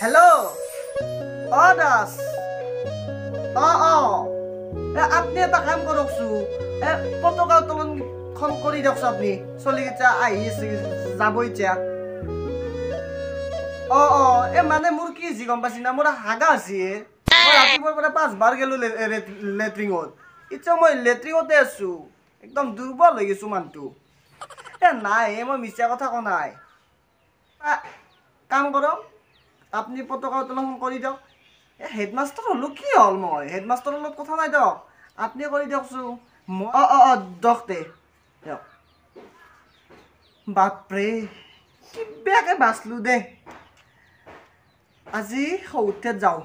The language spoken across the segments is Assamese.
हेलो दास আপনি এটা কাম কৰকচো পতাকা উত্তোলনখন কৰি দিয়কচোন আপুনি চলিকেইটা আহি আছে যাব এতিয়া মানে মোৰ কি হৈছে গম পাইছি না মোৰ হাগা আছে মই ৰাতিপুৱাৰ পৰা 5 বাৰ গেলো লেট্ৰিঙত এতিয়া মই লেট্ৰিঙতে আছো একদম দুৰ্বল হৈ গৈছো মানুহটো নাই মই মিছা কথা কোৱা নাই কাম কৰক আপনি পতাকা উত্তোলন কৰি দিয়ক হেডমাষ্টাৰ হলো কি হল মই হেডমাষ্টাৰৰ লগত কথা নাই দিয়ক আপনি কৰি দিয়কচোন দকতে দিয়ক বাপৰে কি বেয়াকে বাচলো দে আজি সৌথেত যাওঁ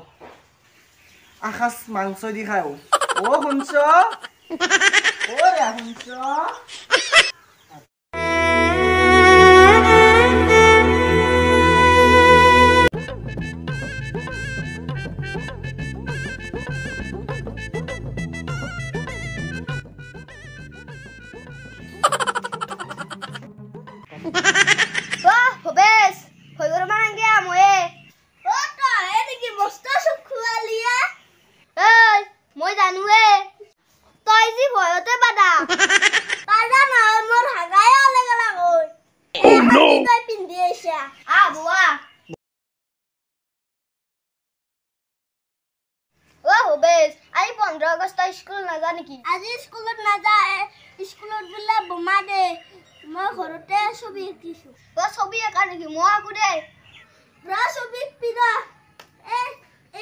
আকাশ মাংস দি খাওঁ শুনছ শুনছ আজি 15 আগষ্ট স্কুল নাযা নেকি আজি স্কুলত নাযা স্কুলত বুলে বোমা দে মই ঘৰতে ছবি আঁকিছো ছবি আঁকা নেকি মই আঁকো দে ছবি পিৰা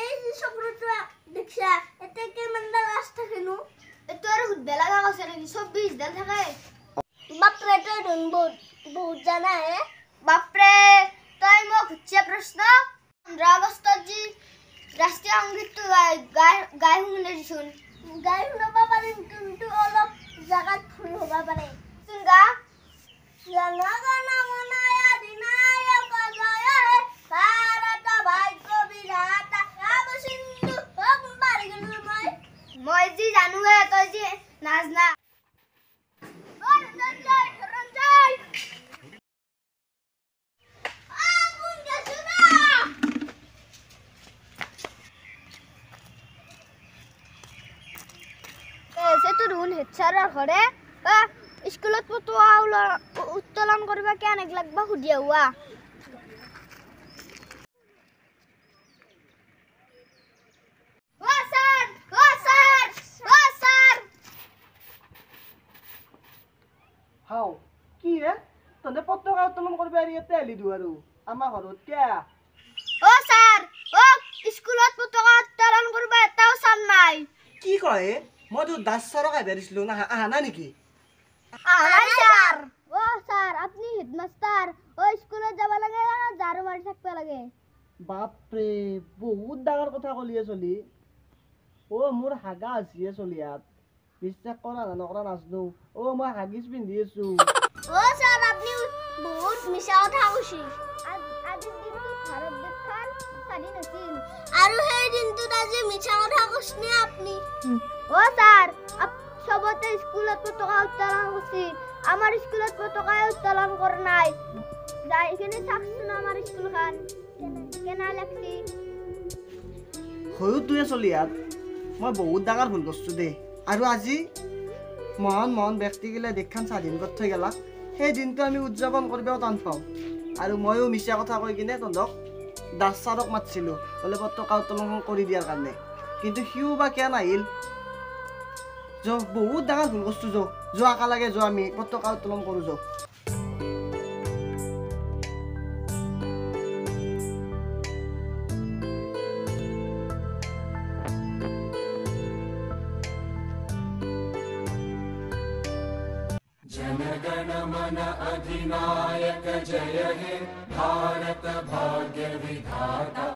এই চকুৰটো দেখছা এতে কেইমানডাল আছ থাকেনো এটো আৰু হুদবে লাগা কৈছে নেকি 24 ডাল থাকে বাপৰে তই বহুত জানা বাপৰে তই মোক হুচ্চা প্ৰশ্ন 15 আগষ্টত যি ৰাষ্ট্ৰীয় সংগীতটো গাই শুনে দিছোন গাই শুনাব পাৰিম কিন্তু অলপ জাগাত ভুল হ'ব পাৰে চোন গা জনগণ মন অধিনায়ক জয় হে ভাৰত ভাগ্য বিধাতা গাব সিন্ধু পাৰি গলো মই যি জানো তই যি নাজনা হেডছাৰৰ ঘৰে স্কুলত পতাকা উত্তোলন কৰিব কেনেক লাগবা সুধিয়া হোৱা হাও কি তহঁতে পতাকা উত্তোলন কৰিব ইয়াতে আহিলি আৰু আমাৰ ঘৰত কিয় ছাৰ স্কুলত পতাকা উত্তোলন কৰিব এটাও ছাৰ নাই কি কয় মই তো দাস ছাৰক আহিব দিছিলো না আহা নাই নেকি ছাৰ আপনি হেডমাষ্টাৰ স্কুলত যাব লাগে ঝাৰু মাৰি থাকিব লাগে বাপৰে বহুত ডাঙৰ কথা কলিয়ে চলি মোৰ হাগা আছে চলি ইয়াত বিশ্বাস কৰা নকৰা নাজনো মই হাগিছ পিন্ধি আছো ছাৰ আপনি বহুত মিছা কথা কৈছে আজিৰ দিনটো ভাৰত দেশখন স্বাধীন হৈছিল আৰু সেই দিনটোত আজি মিছা কথা কৈছনে আপনি ছাৰ সবতে স্কুলত পতাকা উত্তোলন করছি আমার স্কুলত পতাকা উত্তোলন করা নাই যাই এখানে থাকছুন আমার স্কুলখান কেনা লাগছি হয়ো তুই চলি ইয়াত মই বহুত ডাঙৰ ভুল কৰিছো দে আৰু আজি মহান ব্যক্তিগিলা দেশখন স্বাধীন কৰি থৈ গেলা সেই দিনটো আমি উদযাপন কৰিব টান পাওঁ আৰু ময়ো মিছা কথা কৈ কিনে তহঁতক দাস ছাৰক মাতিছিলো বোলে পতাকা উত্তোলন কৰি দিয়াৰ কাৰণে কিন্তু সিও বা কিয় নাহিল বহুত ডাঙৰ ভুল কৰিছো যোৱা একেলগে যোৱা আমি পতাকা উত্তোলন কৰো जनगण मन अधिनायक जय हे भारत भाग्य विधाता।